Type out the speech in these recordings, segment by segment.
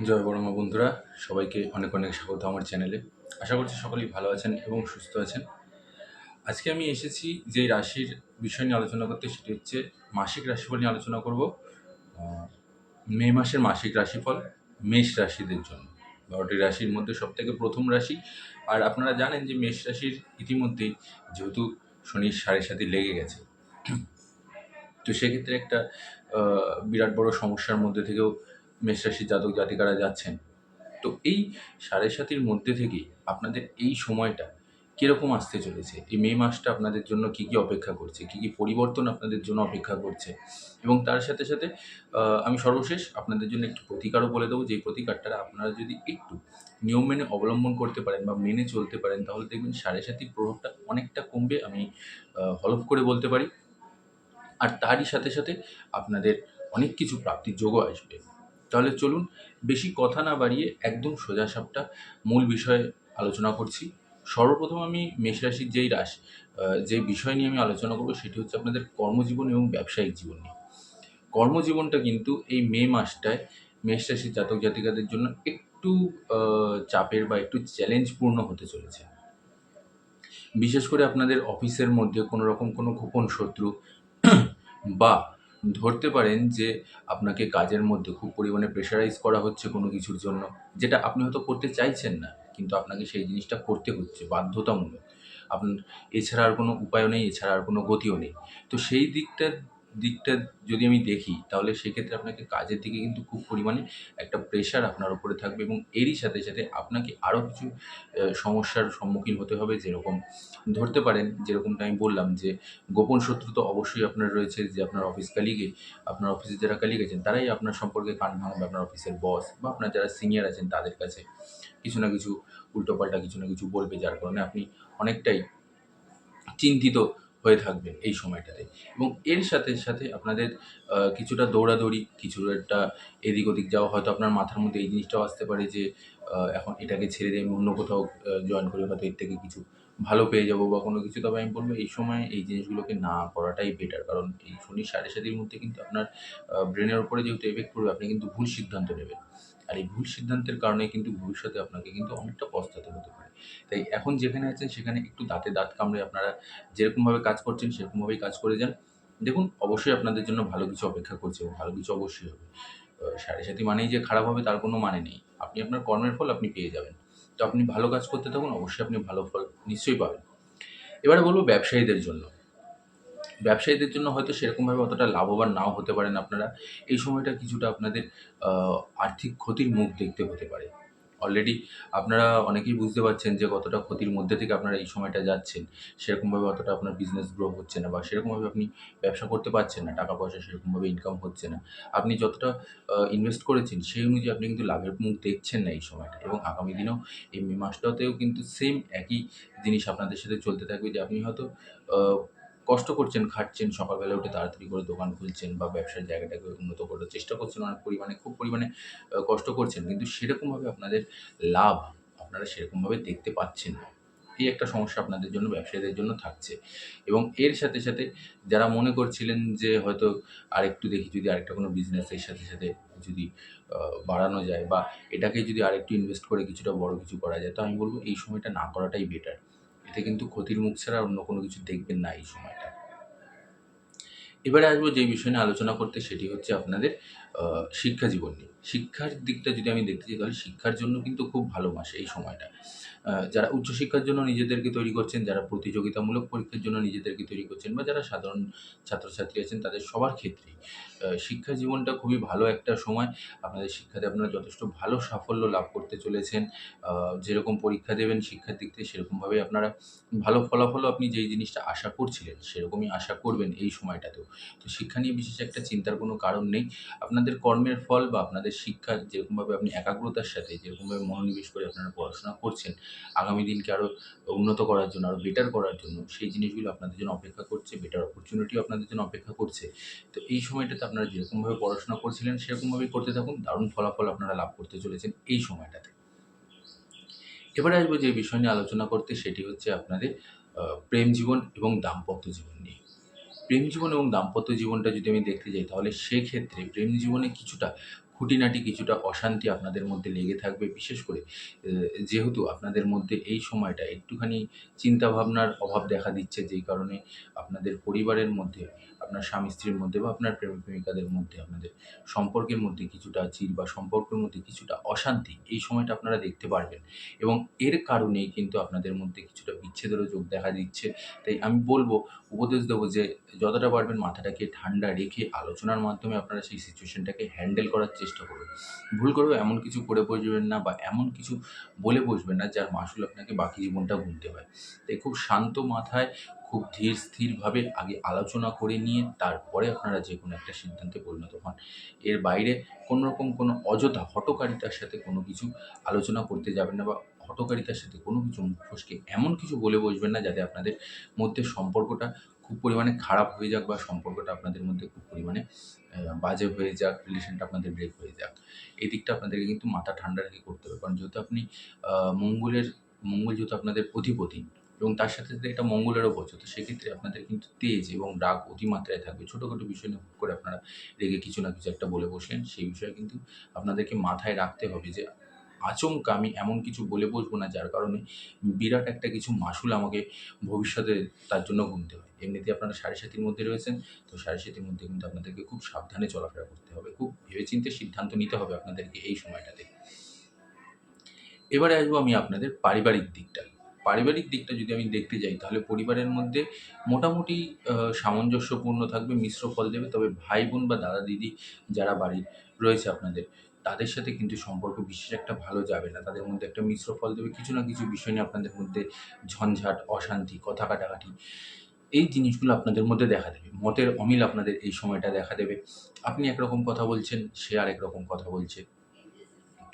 জয় বড়মা বন্ধুরা, সবাইকে অনেক অনেক স্বাগত আমার চ্যানেলে। আশা করছি সকলেই ভালো আছেন এবং সুস্থ আছেন। আজকে আমি এসেছি যেই রাশির বিষয় নিয়ে আলোচনা করতে, সেটি হচ্ছে মাসিক রাশিফল নিয়ে আলোচনা করব। মে মাসের মাসিক রাশিফল মেষ রাশিদের জন্য। 12টি রাশির মধ্যে সবথেকে প্রথম রাশি। আর আপনারা জানেন যে মেষ রাশির ইতিমধ্যেই যেহেতু শনির 7.5 লেগে গেছে, তো সেক্ষেত্রে একটা বিরাট বড় সমস্যার মধ্যে থেকেও মেষ রাশির জাতক জাতিকারা যাচ্ছেন। তো এই 7.5-র মধ্যে থেকেই আপনাদের এই সময়টা কীরকম আসতে চলেছে, এই মে মাসটা আপনাদের জন্য কী কী অপেক্ষা করছে, কী কী পরিবর্তন আপনাদের জন্য অপেক্ষা করছে, এবং তার সাথে সাথে আমি সর্বশেষ আপনাদের জন্য একটি প্রতিকারও বলে দেবো। যেই প্রতিকারটা আপনারা যদি একটু নিয়ম মেনে অবলম্বন করতে পারেন বা মেনে চলতে পারেন, তাহলে দেখবেন 7.5-র প্রভাবটা অনেকটা কমবে, আমি হলফ করে বলতে পারি। আর তারই সাথে সাথে আপনাদের অনেক কিছু প্রাপ্তির যোগও আসবে। তাহলে চলুন, বেশি কথা না বাড়িয়ে একদম সোজাসাপটা মূল বিষয়ে আলোচনা করছি। সর্বপ্রথম আমি মেষ রাশির যে বিষয় নিয়ে আমি আলোচনা করব, সেটি হচ্ছে আপনাদের কর্মজীবন এবং ব্যবসায়িক জীবন নিয়ে। কর্মজীবনটা কিন্তু এই মে মাসটায় মেষ রাশির জাতক জাতিকাদের জন্য একটু চাপের বা একটু চ্যালেঞ্জপূর্ণ হতে চলেছে। বিশেষ করে আপনাদের অফিসের মধ্যে কোনো রকম কোনো গোপন শত্রু বা ধরতে পারেন যে আপনাকে কাজের মধ্যে খুব পরিমাণে প্রেশারাইজ করা হচ্ছে কোনো কিছুর জন্য, যেটা আপনি হয়তো করতে চাইছেন না, কিন্তু আপনাকে সেই জিনিসটা করতে হচ্ছে বাধ্যতামূলক। আপনার এছাড়া আর কোনো উপায়ও নেই, এছাড়া আর কোনো গতিও নেই। তো সেই দিকটা যদি আমি দেখি, তাহলে সেক্ষেত্রে আপনাকে কাজের দিকে কিন্তু খুব পরিমাণে একটা প্রেশার আপনার উপরে থাকবে, এবং এরই সাথে সাথে আপনাকে আরও কিছু সমস্যার সম্মুখীন হতে হবে। যেরকম ধরতে পারেন, যেরকমটা আমি বললাম যে গোপন শত্রু তো অবশ্যই আপনার রয়েছে, যে আপনার আপনার অফিসে যারা কালিগ আছেন তারাই আপনার সম্পর্কে কান ভাঙাবে। আপনার অফিসের বস বা আপনার যারা সিনিয়র আছেন তাদের কাছে কিছু না কিছু উল্টোপাল্টা কিছু না কিছু বলবে, যার কারণে আপনি অনেকটাই চিন্তিত হয়ে থাকবেন এই সময়টাতে। এবং এর সাথে সাথে আপনাদের কিছুটা দৌড়াদৌড়ি, কিছু একটা এদিক ওদিক যাওয়া, হয়তো আপনার মাথার মধ্যে এই জিনিসটাও আসতে পারে যে এখন এটাকে ছেড়ে দিয়ে আমি অন্য কোথাও জয়েন করি, হয়তো এর থেকে কিছু ভালো পেয়ে যাবো বা কোনো কিছু। তবে আমি বলবো এই সময় এই জিনিসগুলোকে না করাটাই বেটার, কারণ এই শনির 7.5-র মধ্যে কিন্তু আপনার ব্রেনের উপরে যেহেতু এফেক্ট পড়বে, আপনি কিন্তু ভুল সিদ্ধান্ত নেবেন। আর এই ভুল সিদ্ধান্তের কারণে কিন্তু ভবিষ্যতে আপনাকে কিন্তু অনেকটা পস্তাতে হতে পারে। তাই এখন যেখানে আছেন সেখানে একটু দাঁতে দাঁত কামড়ে আপনারা যেরকমভাবে কাজ করছেন সেরকমভাবেই কাজ করে যান। দেখুন, অবশ্যই আপনাদের জন্য ভালো কিছু অপেক্ষা করছে এবং ভালো কিছু অবশ্যই হবে। 7.5 মানেই যে খারাপ হবে তার কোনো মানে নেই। আপনি আপনার কর্মের ফল আপনি পেয়ে যাবেন। তো আপনি ভালো কাজ করতে থাকুন, অবশ্যই আপনি ভালো ফল নিশ্চয়ই পাবেন। এবারে বলব ব্যবসায়ীদের জন্য। ব্যবসায়ীদের জন্য হয়তো সেরকমভাবে অতটা লাভবান নাও হতে পারেন আপনারা। এই সময়টা কিছুটা আপনাদের আ আর্থিক ক্ষতির মুখ দেখতে হতে পারে। অলরেডি আপনারা অনেকেই বুঝতে পারছেন যে কতটা ক্ষতির মধ্যে থেকে আপনারা এই সময়টা যাচ্ছেন। সেরকমভাবে অতটা আপনার বিজনেস গ্রো হচ্ছে না, বা সেরকমভাবে আপনি ব্যবসা করতে পারছেন না। টাকা-পয়সা সেরকমভাবে ইনকাম হচ্ছে না। আপনি যতটা ইনভেস্ট করেছেন সেই অনুযায়ী আপনি কিন্তু লাভের মুখ দেখছেন না এই সময়টা, এবং আগামী দিনেও এই মে মাসটাতেও কিন্তু সেম একই জিনিস আপনাদের সাথে চলতে থাকবে, যে আপনি হয়তো আ কষ্ট করছেন, খাটছেন, সকালবেলা উঠে তাড়াতাড়ি করে দোকান খুলছেন বা ব্যবসার জায়গাটাকে উন্নত করার চেষ্টা করছেন অনেক পরিমাণে, খুব পরিমাণে কষ্ট করছেন। কিন্তু সেরকমভাবে আপনাদের লাভ আপনারা সেরকমভাবে দেখতে পাচ্ছেন না। এই একটা সমস্যা আপনাদের জন্য, ব্যবসায়ীদের জন্য থাকছে। এবং এর সাথে সাথে যারা মনে করছিলেন যে হয়তো আরেকটু দেখি যদি আরেকটা কোনো বিজনেস এর সাথে সাথে যদি আ বাড়ানো যায়, বা এটাকে যদি আরেকটু ইনভেস্ট করে কিছুটা বড় কিছু করা যায়, তো আমি বলব এই সময়টা না করাটাই বেটার। এতে কিন্তু ক্ষতির মুখ ছাড়া অন্য কোনো কিছু দেখবেন না এই সময়টা। এবারে আসবো যেই বিষয় নিয়ে আলোচনা করতে, সেটি হচ্ছে আপনাদের শিক্ষা জীবন নিয়ে। শিক্ষার দিকটা যদি আমি দেখতে যাই, তাহলে শিক্ষার জন্য কিন্তু খুব ভালো মাস এই সময়টা। যারা উচ্চশিক্ষার জন্য নিজেদেরকে তৈরি করছেন, যারা প্রতিযোগিতামূলক পরীক্ষার জন্য নিজেদেরকে তৈরি করছেন, বা যারা সাধারণ ছাত্রছাত্রী আছেন, তাদের সবার ক্ষেত্রেই শিক্ষা জীবনটা খুবই ভালো একটা সময়। আপনাদের শিক্ষাতে আপনারা যথেষ্ট ভালো সাফল্য লাভ করতে চলেছেন। আ যেরকম পরীক্ষা দেবেন শিক্ষার দিক থেকে, সেরকমভাবেই আপনারা ভালো ফলাফলও, আপনি যেই জিনিসটা আশা করছিলেন সেরকমই আশা করবেন এই সময়টাতেও। তো শিক্ষা নিয়ে বিশেষ একটা চিন্তার কোনো কারণ নেই। আপনাদের কর্মের ফল বা আপনাদের শিক্ষা যেরকমভাবে আপনি একাগ্রতার সাথে যেরকমভাবে মনোনিবেশ করে আপনারা পড়াশোনা করছেন, আগামী দিনকে আরও উন্নত করার জন্য, আরও বেটার করার জন্য, সেই জিনিসগুলো আপনাদের জন্য অপেক্ষা করছে। বেটার অপরচুনিটিও আপনাদের জন্য অপেক্ষা করছে। তো এই সময়টাতে আপনারা যেরকমভাবে পড়াশোনা করছিলেন সেরকমভাবেই করতে থাকুন। দারুণ ফলাফল আপনারা লাভ করতে চলেছেন এই সময়টাতে। এবারে আসবো যে বিষয় নিয়ে আলোচনা করতে, সেটি হচ্ছে আপনাদের প্রেম জীবন এবং দাম্পত্য জীবন নিয়ে। প্রেম জীবন এবং দাম্পত্য জীবনটা যদি আমি দেখতে যাই, তাহলে সেক্ষেত্রে প্রেম জীবনে কিছুটা খুঁটিনাটি কিছুটা অশান্তি আপনাদের মধ্যে লেগে থাকবে। বিশেষ করে যেহেতু আপনাদের মধ্যে এই সময়টা একটুখানি চিন্তাভাবনার অভাব দেখা দিচ্ছে, যেই কারণে আপনাদের পরিবারের মধ্যে, আপনার স্বামী-স্ত্রীর মধ্যে বা আপনার প্রেমিক-প্রেমিকাদের মধ্যে, আপনাদের সম্পর্কের মধ্যে কিছুটা চিড় বা সম্পর্কের মধ্যে কিছুটা অশান্তি এই সময়টা আপনারা দেখতে পারবেন, এবং এর কারণেই কিন্তু আপনাদের মধ্যে কিছুটা বিচ্ছেদেরও যোগ দেখা দিচ্ছে। তাই আমি বলব, উপদেশ দেবো যে যতটা পারবেন মাথাটাকে ঠান্ডা রেখে আলোচনার মাধ্যমে আপনারা সেই সিচুয়েশনটাকে হ্যান্ডেল করার চেষ্টা করুন। ভুল করেও এমন কিছু করে বসবেন না বা এমন কিছু বলে বসবেন না যার মাসুল আপনাকে বাকি জীবনটা গুনতে হয়। তাই খুব শান্ত মাথায়, খুব ধীর স্থিরভাবে আগে আলোচনা করে নিয়ে তারপরে আপনারা যেকোনো একটা সিদ্ধান্তে পরিণত হন। এর বাইরে কোনোরকম কোনো অযথা হঠকারিতার সাথে কোনো কিছু আলোচনা করতে যাবেন না, বা হঠকারিতার সাথে কোনো কিছু মুখ ফসকে এমন কিছু বলে বসবেন না যাতে আপনাদের মধ্যে সম্পর্কটা খুব পরিমাণে খারাপ হয়ে যাক, বা সম্পর্কটা আপনাদের মধ্যে খুব পরিমাণে বাজে হয়ে যাক, রিলেশনটা আপনাদের ব্রেক হয়ে যাক। এই দিকটা আপনাদেরকে কিন্তু মাথা ঠান্ডা রেখে করতে হবে। কারণ যেহেতু আপনি আ মঙ্গলের মঙ্গল যেহেতু আপনাদের অধিপতি, এবং তার সাথে, সাথে এটা মঙ্গলেরও গোচর। তো সেক্ষেত্রে আপনাদের কিন্তু তেজ এবং রাগ অতিমাত্রায় থাকবে। ছোটখাটো বিষয় নিয়ে হুট করে আপনারা রেগে কিছু না কিছু একটা বলে বসলেন। সেই বিষয়ে কিন্তু আপনাদেরকে মাথায় রাখতে হবে যে আচমকা আমি এমন কিছু বলে বসবো না যার কারণে বিরাট একটা কিছু মাশুল আমাকে ভবিষ্যতে তার জন্য গুনতে হয়। এমনিতেই আপনারা সাড়ে-সাতির মধ্যে রয়েছেন। তো সাড়ে-সাতির মধ্যে কিন্তু আপনাদেরকে খুব সাবধানে চলাফেরা করতে হবে। খুব ভেবেচিন্তে সিদ্ধান্ত নিতে হবে আপনাদেরকে এই সময়টাতে। এবারে আসবো আমি আপনাদের পারিবারিক দিকটা। পারিবারিক দিকটা যদি আমি দেখতে যাই, তাহলে পরিবারের মধ্যে মোটামুটি সামঞ্জস্যপূর্ণ থাকবে, মিশ্র ফল দেবে। তবে ভাই-বোন বা দাদা-দিদি যারা বাড়ির রয়েছে আপনাদের, তাদের সাথে কিন্তু সম্পর্ক বিশেষ একটা ভালো যাবে না। তাদের মধ্যে একটা মিশ্র ফল দেবে। কিছু না কিছু বিষয় নিয়ে আপনাদের মধ্যে ঝঞ্ঝাট, অশান্তি, কথা কাটাকাটি, এই জিনিসগুলো আপনাদের মধ্যে দেখা দেবে। মতের অমিল আপনাদের এই সময়টা দেখা দেবে। আপনি একরকম কথা বলছেন, সে আরেক রকম কথা বলছে।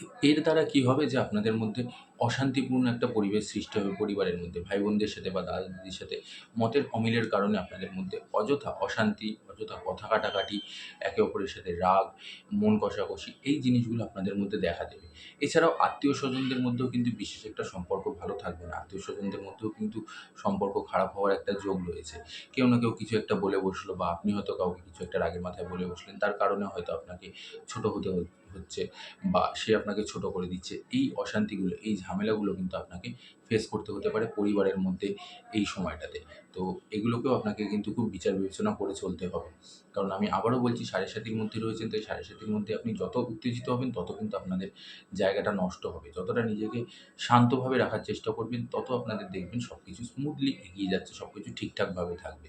তো এর দ্বারা কি হবে যে আপনাদের মধ্যে অশান্তিপূর্ণ একটা পরিবেশ সৃষ্টি হবে পরিবারের মধ্যে। ভাই-বোনদের সাথে বা দাদা-দিদির সাথে মতের অমিলের কারণে আপনাদের মধ্যে অযথা অশান্তি, অযথা কথা কাটাকাটি, একে অপরের সাথে রাগ, মন কষাকষি, এই জিনিসগুলো আপনাদের মধ্যে দেখা দেবে। এছাড়াও আত্মীয়স্বজনদের মধ্যেও কিন্তু বিশেষ একটা সম্পর্ক ভালো থাকবে না। আত্মীয়স্বজনদের মধ্যেও কিন্তু সম্পর্ক খারাপ হওয়ার একটা যোগ রয়েছে। কেউ না কেউ কিছু একটা বলে বসলো, বা আপনি হয়তো কাউকে কিছু একটা রাগের মাথায় বলে বসলেন। তার কারণে হয়তো আপনাকে ছোট হতে হচ্ছে, বা সে আপনাকে ছোট করে দিচ্ছে। এই অশান্তিগুলো, এই ঝামেলাগুলো কিন্তু আপনাকে ফেস করতে হতে পারে পরিবারের মধ্যে এই সময়টাতে। তো এগুলোকেও আপনাকে কিন্তু খুব বিচার বিবেচনা করে চলতে হবে। কারণ আমি আবারও বলছি, সাড়ে-সাতির মধ্যে রয়েছেন, তাই সাড়ে-সাতির মধ্যে আপনি যত উত্তেজিত হবেন তত কিন্তু আপনাদের জায়গাটা নষ্ট হবে। যতটা নিজেকে শান্তভাবে রাখার চেষ্টা করবেন, তত আপনাদের দেখবেন সবকিছু স্মুথলি এগিয়ে যাচ্ছে, সবকিছু ঠিকঠাকভাবে থাকবে।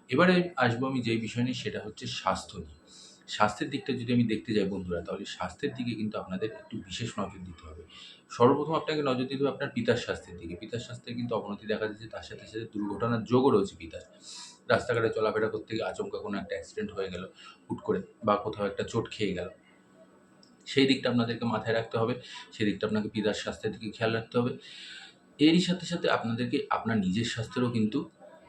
এবারে আসবো আমি যেই বিষয় নিয়ে, সেটা হচ্ছে স্বাস্থ্য নিয়ে। স্বাস্থ্যের দিকটা যদি আমি দেখতে যাই বন্ধুরা, তাহলে স্বাস্থ্যের দিকে কিন্তু আপনাদের একটু বিশেষ নজর দিতে হবে। সর্বপ্রথম আপনাকে নজর দিতে হবে আপনার পিতার স্বাস্থ্যের দিকে। পিতার স্বাস্থ্যের কিন্তু অবনতি দেখা দিচ্ছে, তার সাথে, সাথে দুর্ঘটনার যোগও রয়েছে পিতার। রাস্তাঘাটে চলাফেরা করতে গিয়ে আচমকা কোনো একটা অ্যাক্সিডেন্ট হয়ে গেল হুট করে, বা কোথাও একটা চোট খেয়ে গেল। সেই দিকটা আপনাদেরকে মাথায় রাখতে হবে। সেদিকটা আপনাকে পিতার স্বাস্থ্যের দিকে খেয়াল রাখতে হবে। এরই সাথে, সাথে আপনাদেরকে আপনার নিজের স্বাস্থ্যেরও কিন্তু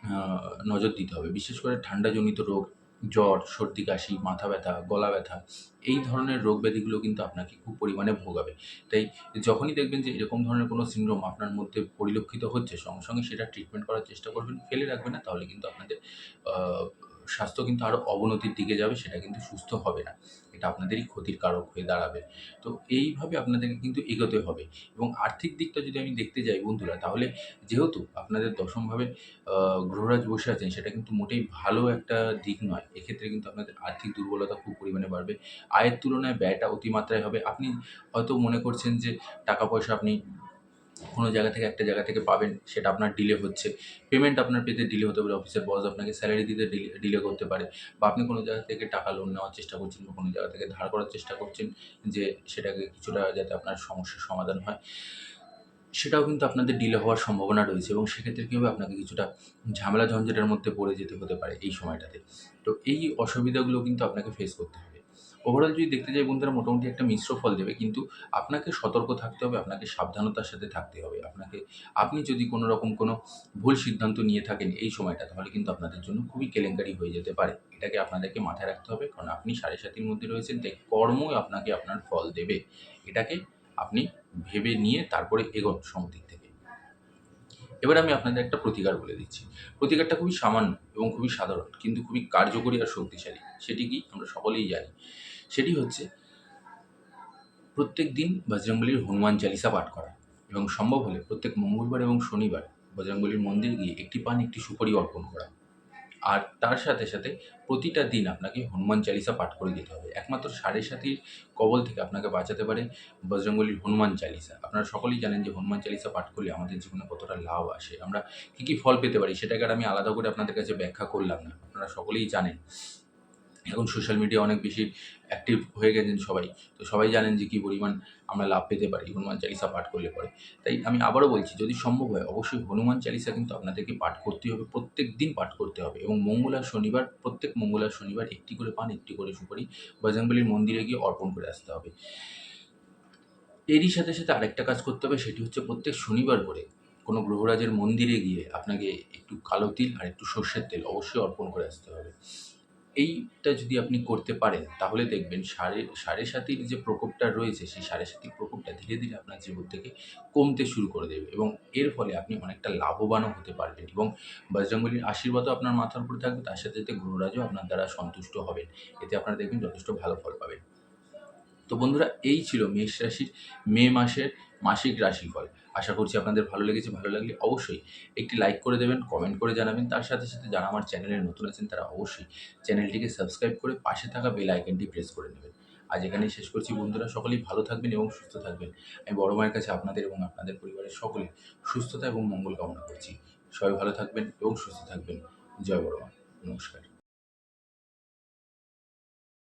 আ নজর দিতে হবে। বিশেষ করে ঠান্ডাজনিত রোগ, জ্বর, সর্দি, কাশি, মাথা ব্যথা, গলা ব্যথা, এই ধরনের রোগ ব্যাধিগুলো কিন্তু আপনাকে খুব পরিমাণে ভোগাবে। তাই যখনই দেখবেন যে এরকম ধরনের কোনো সিনড্রোম আপনার মধ্যে পরিলক্ষিত হচ্ছে, সঙ্গে, সঙ্গে সেটা ট্রিটমেন্ট করার চেষ্টা করবেন। ফেলে রাখবেন না, তাহলে কিন্তু আপনাদের আ স্বাস্থ্য কিন্তু আরো অবনতির দিকে যাবে, সেটা কিন্তু সুস্থ হবে না। এটা আপনাদেরই ক্ষতির কারক হয়ে দাঁড়াবে। তো এইভাবে আপনাদেরকে কিন্তু এগোতে হবে। এবং আর্থিক দিকটা যদি আমি দেখতে যাই বন্ধুরা, তাহলে যেহেতু আপনাদের দশমভাবে আ গ্রহরাজ বসে আছেন, সেটা কিন্তু মোটেই ভালো একটা দিক নয়। এক্ষেত্রে কিন্তু আপনাদের আর্থিক দুর্বলতা খুব পরিমাণে বাড়বে। আয়ের তুলনায় ব্যয়টা অতিমাত্রায় হবে। আপনি হয়তো মনে করছেন যে টাকা-পয়সা আপনি কোনো জায়গা থেকে একটা জায়গা থেকে পাবেন, সেটা আপনার ডিলে হচ্ছে। পেমেন্ট আপনার পেতে ডিলে হতে পারে, অফিসের বস আপনাকে স্যালারি দিতে ডিলে করতে পারে, বা আপনি কোনো জায়গা থেকে টাকা লোন নেওয়ার চেষ্টা করছেন, বা কোনো জায়গা থেকে ধার করার চেষ্টা করছেন, যে সেটাকে কিছুটা যাতে আপনার সমস্যার সমাধান হয়। সেটাও কিন্তু আপনাদের ডিলে হওয়ার সম্ভাবনা রয়েছে, এবং সেক্ষেত্রে কী হবে, আপনাকে কিছুটা ঝামেলা ঝঞ্ঝাটের মধ্যে পড়ে যেতে হতে পারে এই সময়টাতে। তো এই অসুবিধাগুলো কিন্তু আপনাকে ফেস করতে হবে। ওভারঅল যদি দেখতে যাই বন্ধুরা, মোটামুটি একটা মিশ্র ফল দেবে। কিন্তু আপনাকে সতর্ক থাকতে হবে, আপনাকে সাবধানতার সাথে থাকতে হবে। আপনি যদি কোনো রকম কোনো ভুল সিদ্ধান্ত নিয়ে থাকেন এই সময়টা, তাহলে কিন্তু আপনাদের জন্য খুবই কেলেঙ্কারি হয়ে যেতে পারে। এটাকে আপনাদেরকে মাথায় রাখতে হবে। কারণ আপনি সাড়ে-সাতির মধ্যে রয়েছেন, তাই কর্মই আপনাকে আপনার ফল দেবে। এটাকে আপনি ভেবে নিয়ে তারপরে এগোন দিক থেকে। এবার আমি আপনাদের একটা প্রতিকার বলে দিচ্ছি। প্রতিকারটা খুবই সামান্য এবং খুবই সাধারণ, কিন্তু খুবই কার্যকরী আর শক্তিশালী। সেটি কি? আমরা সকলেই জানি। সেটি হচ্ছে, প্রত্যেক দিন বজরংবলীর হনুমান চালিসা পাঠ করা এবং সম্ভব হলে প্রত্যেক মঙ্গলবার এবং শনিবার বজরংবলীর মন্দিরে গিয়ে একটি পান একটি সুপারি অর্পণ করা। আর তার সাথে সাথে প্রতিটা দিন আপনাকে হনুমান চালিসা পাঠ করে যেতে হবে। একমাত্র সাড়ে সাতির কবল থেকে আপনাকে বাঁচাতে পারে বজরংবলীর হনুমান চালিসা। আপনারা সকলেই জানেন যে হনুমান চালিসা পাঠ করলে আমাদের জীবনে কতটা লাভ আসে, আমরা কী কী ফল পেতে পারি সেটাকে আর আমি আলাদা করে আপনাদের কাছে ব্যাখ্যা করলাম না, আপনারা সকলেই জানেন। এখন সোশ্যাল মিডিয়া অনেক বেশি অ্যাক্টিভ হয়ে গেছেন সবাই, তো সবাই জানেন যে কী পরিমাণ আমরা লাভ পেতে পারি হনুমান চালিসা পাঠ করলে পরে। তাই আমি আবারও বলছি, যদি সম্ভব হয় অবশ্যই হনুমান চালিসা কিন্তু আপনাদেরকে পাঠ করতেই হবে, প্রত্যেক দিন পাঠ করতে হবে এবং মঙ্গল আর শনিবার, প্রত্যেক মঙ্গল আর শনিবার একটি করে পান একটি করে সুপারি বজরংবলীর মন্দিরে গিয়ে অর্পণ করে আসতে হবে। এরই সাথে সাথে আরেকটা কাজ করতে হবে, সেটি হচ্ছে প্রত্যেক শনিবার করে কোনো গ্রহরাজের মন্দিরে গিয়ে আপনাকে একটু কালো তিল আর একটু সর্ষের তেল অবশ্যই অর্পণ করে আসতে হবে। এইটা যদি আপনি করতে পারেন তাহলে দেখবেন সাড়ে সাতির যে প্রকোপটা রয়েছে, সেই সাড়ে সাতির প্রকোপটা ধীরে ধীরে আপনার জীবন থেকে কমতে শুরু করে দেবে এবং এর ফলে আপনি অনেকটা লাভবানও হতে পারবেন এবং বজরংবলীর আশীর্বাদও আপনার মাথার উপরে থাকবে, তার সাথে সাথে গ্রহরাজও আপনার দ্বারা সন্তুষ্ট হবেন। এতে আপনারা দেখবেন যথেষ্ট ভালো ফল পাবেন। তো বন্ধুরা, এই ছিল মেষ রাশির মে মাসের মাসিক রাশিফল। আশা করছি আপনাদের ভালো লেগেছে। ভালো লাগলে অবশ্যই একটি লাইক করে দেবেন, কমেন্ট করে জানাবেন। তার সাথে সাথে যারা আমার চ্যানেলে নতুন আছেন তারা অবশ্যই চ্যানেলটিকে সাবস্ক্রাইব করে পাশে থাকা বেল আইকনটি প্রেস করে নেবেন। আজ এখানেই শেষ করছি বন্ধুরা, সকলেই ভালো থাকবেন এবং সুস্থ থাকবেন। আমি বড় মায়ের কাছে আপনাদের এবং আপনাদের পরিবারের সকলের সুস্থতা এবং মঙ্গল কামনা করছি। সবাই ভালো থাকবেন এবং সুস্থ থাকবেন। জয় বড় মা। নমস্কার।